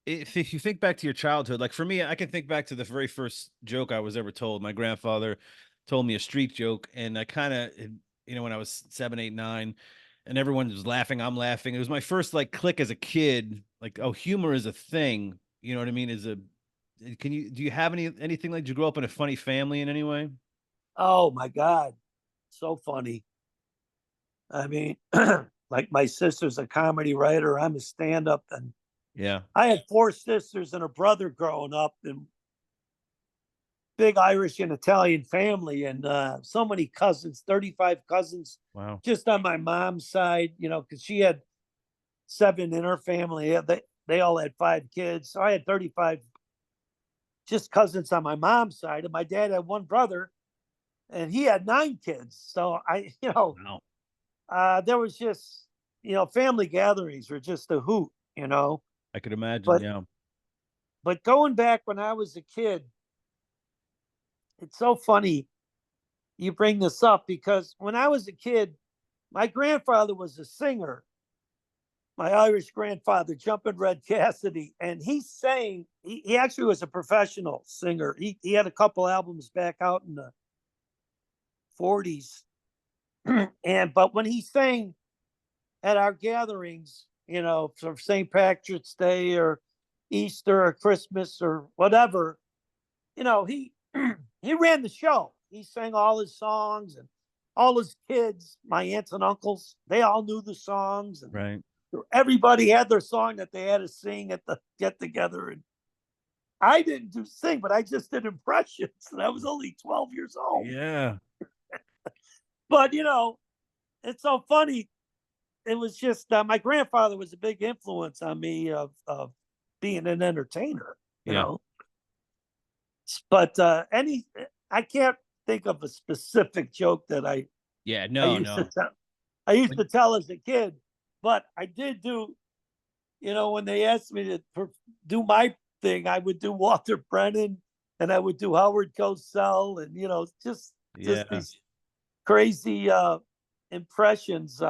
If you think back to your childhood, like for me, I can think back to the very first joke I was ever told. My grandfather told me a street joke, and I kind of, when I was 7, 8, 9, and everyone was laughing, I'm laughing. It was my first like click as a kid, like, oh, humor is a thing. You know what I mean? Do you have anything like, did you grow up in a funny family in any way? Oh my God, so funny. I mean, like my sister's a comedy writer. I'm a stand-up, and Yeah. I had four sisters and a brother growing up, and big Irish and Italian family, and so many cousins, 35 cousins, Wow. just on my mom's side, because she had seven in her family. Yeah, they all had five kids. So I had 35 just cousins on my mom's side. And my dad had one brother, and he had nine kids. So Wow. there was just, family gatherings were just a hoot. I could imagine. But, Yeah. but going back when I was a kid, it's so funny you bring this up because when I was a kid, my grandfather was a singer, my Irish grandfather, Jumpin' Red Cassidy, and he sang. He actually was a professional singer. He had a couple albums back out in the 40s, but when he sang at our gatherings, for St. Patrick's Day or Easter or Christmas or whatever, he he ran the show. He sang all his songs, and all his kids, my aunts and uncles, they all knew the songs, and Right. everybody had their song that they had to sing at the get together. And I didn't do sing, but I just did impressions, and I was only 12 years old. Yeah. But it's so funny. It was just my grandfather was a big influence on me of being an entertainer. You Yeah. know, but I can't think of a specific joke that Yeah. I No, used to no. tell. I used to tell as a kid, but I did do. When they asked me to do my thing, I would do Walter Brennan, and I would do Howard Cosell, and just Yeah. these crazy impressions.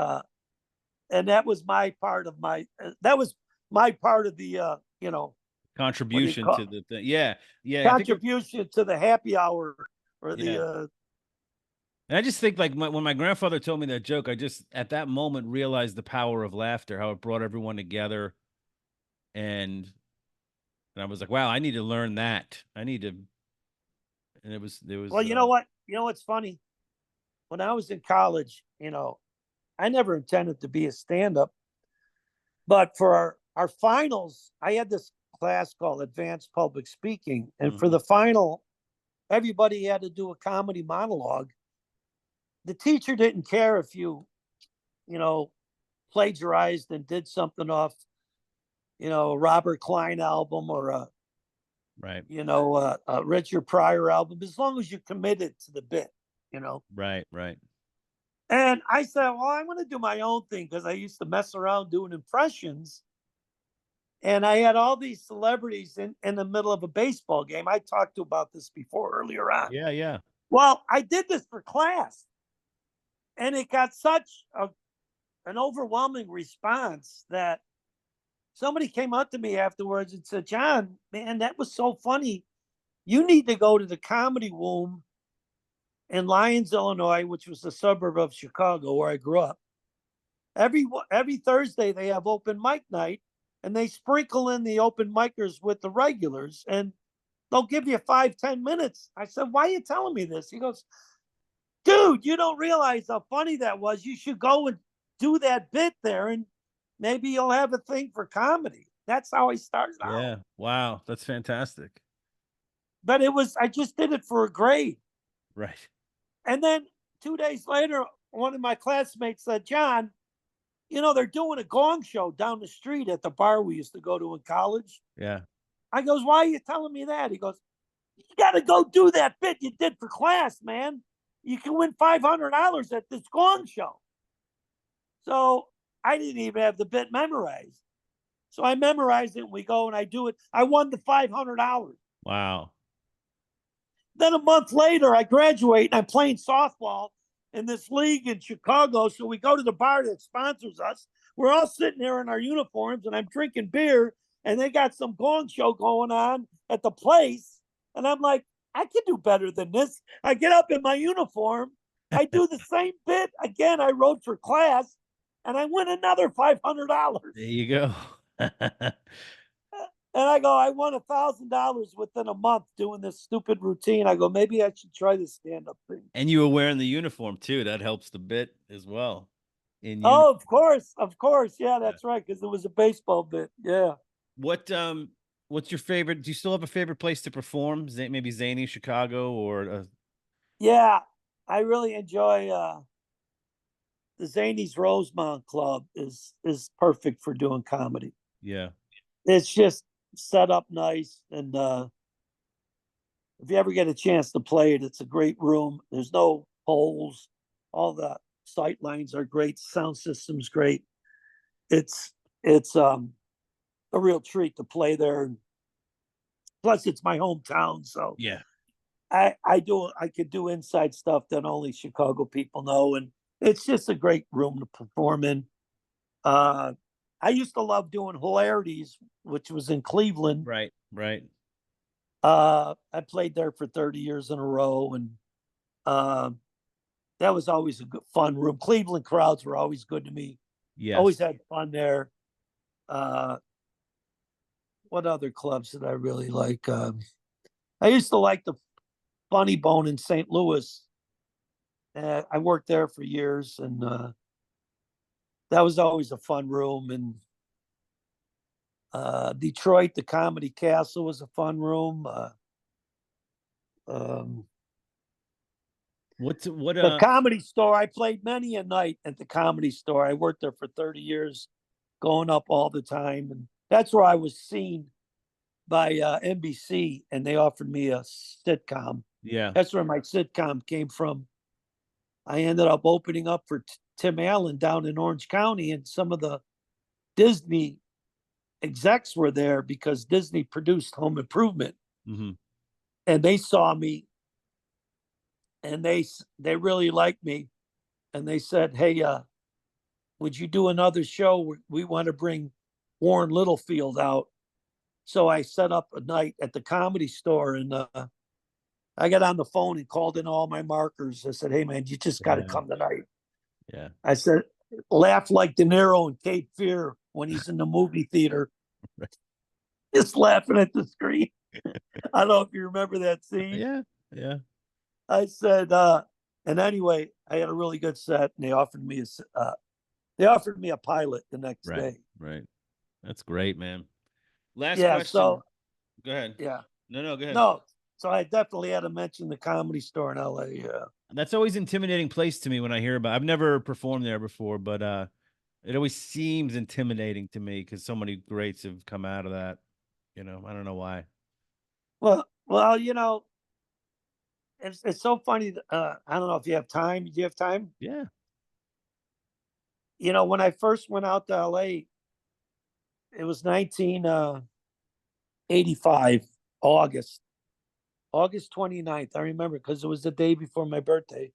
And that was my part of my. That was my part of the. What do you Contribution call to the thing. Yeah. Yeah. I think contribution to the happy hour or yeah. the. And I just think like when my grandfather told me that joke, I just at that moment realized the power of laughter, how it brought everyone together. And I was like, wow, I need to learn that. I need to, and it was Well, you know what? You know what's funny? When I was in college, I never intended to be a stand-up, but for our finals, I had this class called Advanced Public Speaking, and for Mhm. the final, everybody had to do a comedy monologue. The teacher didn't care if you know, plagiarized and did something off, a Robert Klein album or Right. a Richard Pryor album, as long as you committed to the bit. Right. Right. And I said, well, I want to do my own thing because I used to mess around doing impressions. And I had all these celebrities in the middle of a baseball game. I talked to about this before earlier on. Yeah. Yeah. Well, I did this for class, and it got such an overwhelming response that somebody came up to me afterwards and said, John, man, that was so funny. You need to go to the Comedy Womb in Lyons, Illinois, which was a suburb of Chicago where I grew up. Every Thursday they have open mic night, and they sprinkle in the open micers with the regulars, and they'll give you 5-10 minutes. I said, why are you telling me this? He goes, dude, you don't realize how funny that was. You should go and do that bit there, and maybe you'll have a thing for comedy. That's how I started out. Yeah. Wow. That's fantastic. But I just did it for a grade. Right. And then 2 days later, one of my classmates said, John, they're doing a gong show down the street at the bar we used to go to in college. Yeah. I goes, why are you telling me that? He goes, you got to go do that bit you did for class, man. You can win $500 at this gong show. So I didn't even have the bit memorized. So I memorized it and we go and I do it. I won the $500. Wow. Then a month later, I graduate and I'm playing softball in this league in Chicago. So we go to the bar that sponsors us. We're all sitting there in our uniforms and I'm drinking beer and they got some gong show going on at the place. And I'm like, I can do better than this. I get up in my uniform. I do the same bit again. I wrote for class and I win another $500. There you go. And I go, I won $1,000 within a month doing this stupid routine. I go, maybe I should try this stand up thing. And you were wearing the uniform too. That helps the bit as well. In Oh, uniform. of course, yeah, Yeah. that's right, because it was a baseball bit. Yeah, What what's your favorite? Do you still have a favorite place to perform? Maybe Zany, Chicago, or yeah, I really enjoy the Zanies Rosemont Club is perfect for doing comedy. yeah. It's just set up nice, and if you ever get a chance to play it, it's a great room. There's no holes. All the sight lines are great. Sound system's great. It's it's a real treat to play there. Plus, it's my hometown, so Yeah. I could do inside stuff that only Chicago people know, and it's just a great room to perform in. Uh, I used to love doing Hilarities, which was in Cleveland. Right. Right. I played there for 30 years in a row, and uh, that was always a good, fun room. Cleveland crowds were always good to me. Always Yes. had fun there. Uh, what other clubs did I really like? I used to like the Funny Bone in St. Louis. I worked there for years, and that was always a fun room. And Detroit, the Comedy Castle was a fun room. Um, What the Comedy Store, I played many a night at the Comedy Store. I worked there for 30 years, going up all the time. And that's where I was seen by NBC, and they offered me a sitcom. yeah. That's where my sitcom came from. I ended up opening up for Tim Allen down in Orange County, and some of the Disney execs were there because Disney produced Home Improvement, Hmm. and they saw me, and they really liked me, and they said, "Hey, would you do another show? We want to bring Warren Littlefield out." So I set up a night at the Comedy Store, and I got on the phone and called in all my markers. I said, "Hey, man, you just got to Yeah. come tonight." Yeah. I said, "Laugh like De Niro in Cape Fear when he's in the movie theater, Right. just laughing at the screen." I don't know if you remember that scene. Yeah. Yeah. I said, and anyway, I had a really good set, and they offered me a pilot the next Right. day. Right. That's great, man. Last Yeah, question. so Go ahead. yeah, No, go ahead. no, so I definitely had to mention the Comedy Store in LA. Yeah, That's always intimidating place to me when I hear about. I've never performed there before, but it always seems intimidating to me because so many greats have come out of that. I don't know why. well, it's so funny. I don't know if you have time. Do you have time? Yeah. When I first went out to LA, it was 1985, August, August 29th. I remember because it was the day before my birthday.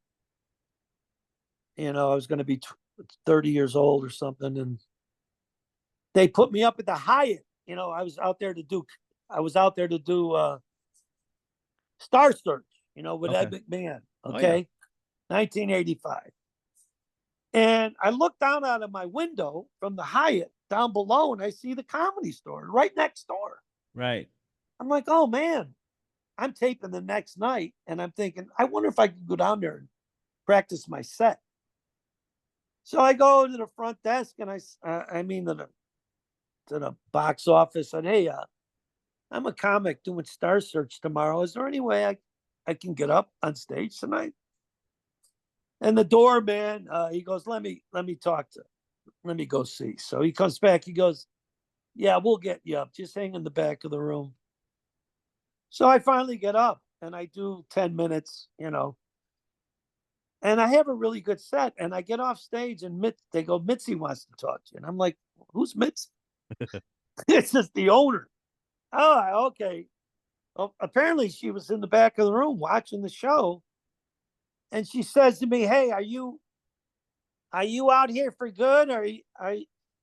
I was going to be 30 years old or something. And they put me up at the Hyatt. I was out there to do Star Search, with Okay. Ed McMahon. Oh yeah. Okay. 1985. And I look down out of my window from the Hyatt down below and I see the Comedy Store right next door. Right. I'm like, oh man, I'm taping the next night. And I'm thinking, I wonder if I could go down there and practice my set. So I go to the front desk and I mean, to the box office and, hey, I'm a comic doing Star Search tomorrow. Is there any way I can get up on stage tonight? And the doorman, he goes, let me talk to, let me go see. So he comes back. He goes, yeah, we'll get you up. Just hang in the back of the room. So I finally get up and I do 10 minutes, and I have a really good set. And I get off stage and they go, Mitzi wants to talk to you. And I'm like, who's Mitzi? It's just the owner. Oh, okay. Well, apparently she was in the back of the room watching the show. And she says to me, hey, are you out here for good? Or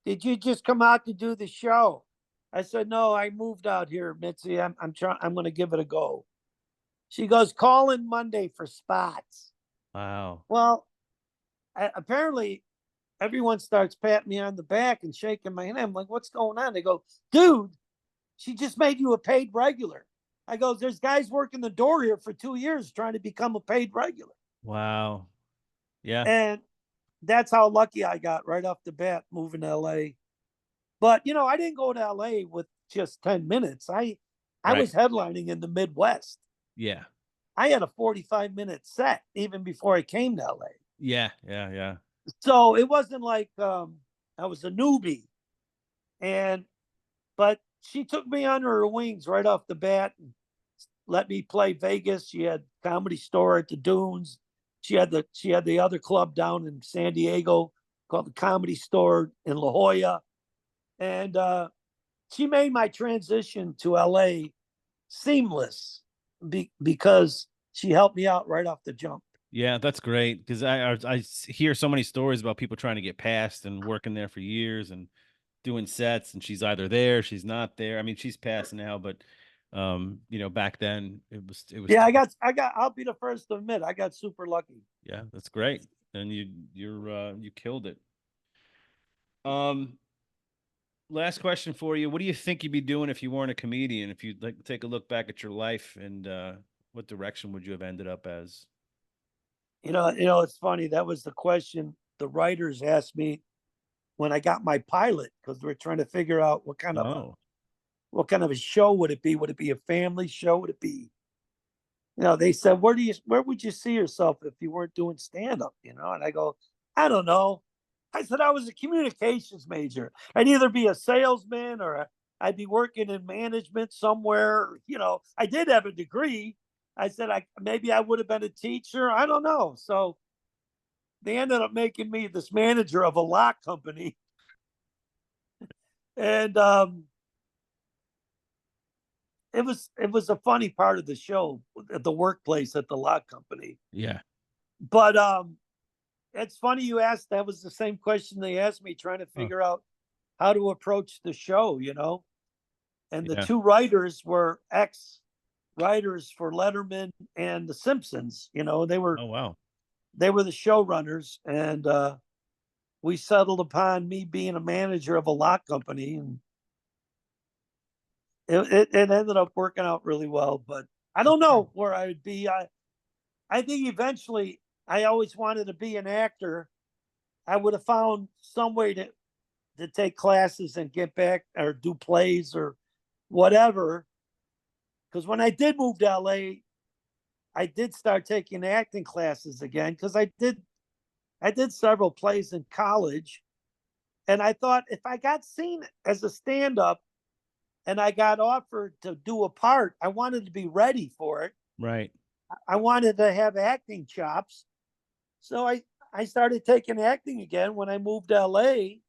did you just come out to do the show? I said, no, I moved out here, Mitzi. I'm going to give it a go. She goes, call in Monday for spots. Wow. Well, apparently everyone starts patting me on the back and shaking my hand. I'm like, what's going on? They go, dude, she just made you a paid regular. I go, there's guys working the door here for 2 years trying to become a paid regular. Wow. Yeah. And that's how lucky I got right off the bat moving to LA. But I didn't go to LA with just 10 minutes. I Right. was headlining in the Midwest. Yeah. I had a 45-minute set even before I came to LA. Yeah. Yeah. Yeah. So it wasn't like I was a newbie. But she took me under her wings right off the bat and let me play Vegas. She had Comedy Store at the Dunes. She had the other club down in San Diego called the Comedy Store in La Jolla. And she made my transition to LA seamless because she helped me out right off the jump. Yeah, that's great because I hear so many stories about people trying to get past and working there for years and doing sets, and she's either there, she's not there. I mean, she's passed now, but back then it was Yeah, tough. I'll be the first to admit I got super lucky. Yeah, that's great. And you killed it. Um, last question for you. What do you think you'd be doing if you weren't a comedian? If you'd like take a look back at your life and what direction would you have ended up as? It's funny. That was the question the writers asked me when I got my pilot because we're trying to figure out Oh, what kind of a show would it be? Would it be a family show? Would it be, they said, where would you see yourself if you weren't doing stand up? And I go, I don't know. I said I was a communications major. I'd either be a salesman or I'd be working in management somewhere. I did have a degree. I said maybe I would have been a teacher. I don't know. So they ended up making me this manager of a lock company. And it was a funny part of the show at the workplace at the lock company. yeah. But it's funny you asked. That was the same question they asked me, trying to Huh. figure out how to approach the show. And the Yeah. two writers were ex writers for Letterman and The Simpsons. They were Oh, wow. they were the showrunners, and we settled upon me being a manager of a lock company, and it ended up working out really well. But I don't know where I would be. I think eventually I always wanted to be an actor. I would have found some way to take classes and get back or do plays or whatever. Because when I did move to LA, I did start taking acting classes again because I did several plays in college. And I thought if I got seen as a stand up and I got offered to do a part, I wanted to be ready for it. Right. I wanted to have acting chops. So I started taking acting again when I moved to LA.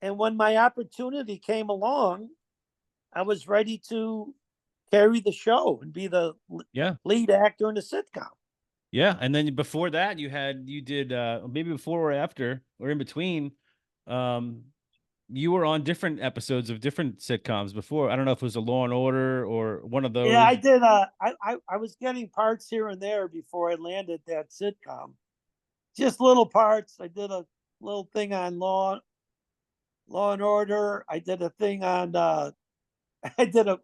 And when my opportunity came along, I was ready to carry the show and be the Yeah. lead actor in the sitcom. Yeah, and then before that, you did maybe before or after or in between, um, you were on different episodes of different sitcoms before. I don't know if it was a Law and Order or one of Yeah, those. I did. I was getting parts here and there before I landed that sitcom. Just little parts. I did a little thing on Law and Order. I did a thing on. I did a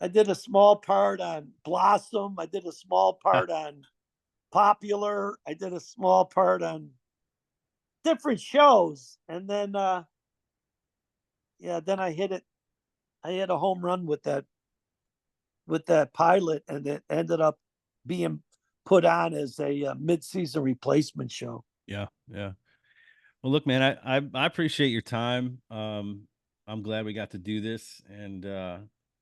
I did a small part on Blossom. I did a small part on Popular. I did a small part on different shows, and then yeah, then I hit it. I hit a home run with that pilot, and it ended up being put on as a mid-season replacement show. Yeah, yeah. Well, look, man, I appreciate your time. I'm glad we got to do this, and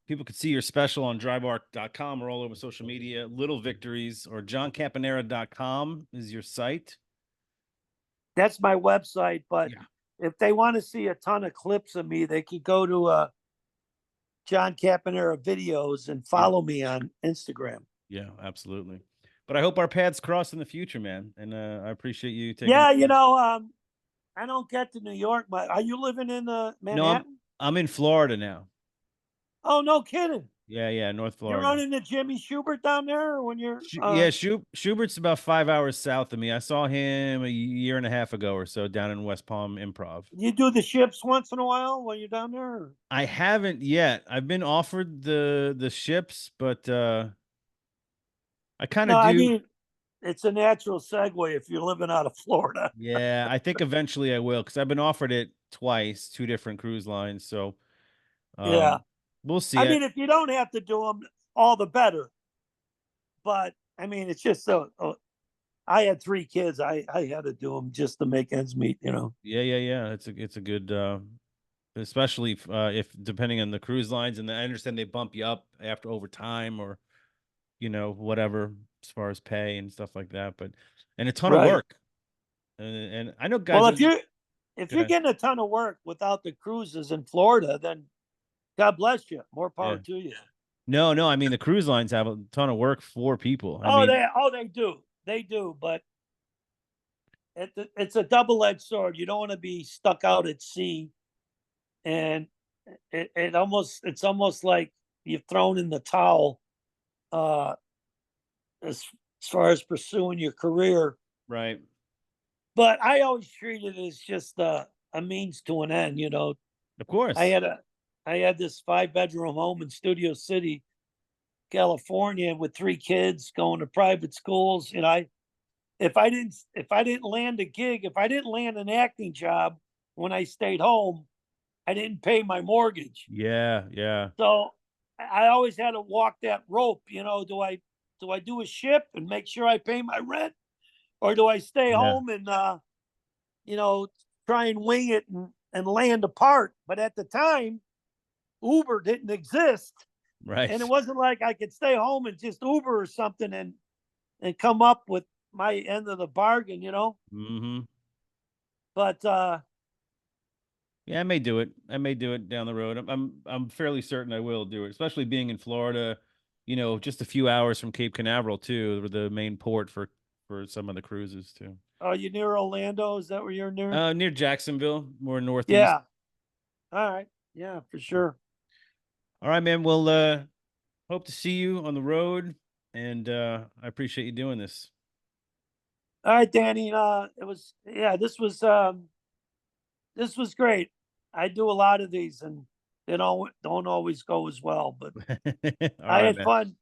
people could see your special on drybar.com or all over social media. Little Victories or johncaponera.com is your site. That's my website, but Yeah, if they want to see a ton of clips of me, they could go to John Caponera videos and yeah, follow me on Instagram. yeah, absolutely. But I hope our paths cross in the future, man. And I appreciate you taking Yeah, the time. I don't get to New York, but are you living in No, Manhattan? I'm in Florida now. Oh, no kidding. Yeah, yeah, North You're Florida. running to Jimmy Schubert down there when you're Yeah, Schubert's about 5 hours south of me. I saw him a year and a half ago or so down in West Palm Improv. you do the ships once in a while when you're down there? I haven't yet. I've been offered the ships, but I kind No, of I do. mean it's a natural segue if you're living out of Florida. Yeah, I think eventually I will because I've been offered it twice, two different cruise lines. So Yeah. um, we'll see. I mean, if you don't have to do them, all the better. But I mean, it's just so. I had three kids. I had to do them just to make ends meet. Yeah, yeah, yeah. It's a good, especially if depending on the cruise lines, and I understand they bump you up after over time or whatever as far as pay and stuff like that. But and a ton of Right. work, and I know guys Well, that. if Go you're ahead. getting a ton of work without the cruises in Florida, then God bless you. More Yeah. power to you. No, no. I mean, the cruise lines have a ton of work for people. I mean, They do. They do. But it's a double edged sword. You don't want to be stuck out at sea, and it's almost like you've thrown in the towel uh, as as far as pursuing your career. right. But I always treat it as just a means to an end. Of I course. had a I had this 5 bedroom home in Studio City, California, with three kids going to private schools. And if I didn't land a gig, if I didn't land an acting job when I stayed home, I didn't pay my mortgage. Yeah, yeah, So I always had to walk that rope. Do I do a ship and make sure I pay my rent, or do I stay yeah. home and you know try and wing it and land a part? But at the time, Uber didn't exist, and it Right. wasn't like I could stay home and just Uber or something and come up with my end of the bargain. Hmm. But Yeah, I may do it. I may do it down the road. I'm fairly certain I will do it, especially being in Florida. Just a few hours from Cape Canaveral too, the main port for some of the cruises too. are you near Orlando? Is that where you're near? Near Jacksonville, more northeast. Yeah. All right. Yeah, for sure. All right, man. Well, hope to see you on the road, and I appreciate you doing this. All right, Danny. It was yeah. This was great. I do a lot of these, and they don't always go as well, but All I right, had man. fun.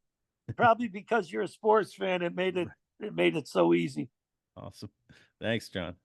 Probably because you're a sports fan, it made it so easy. Awesome. Thanks, John.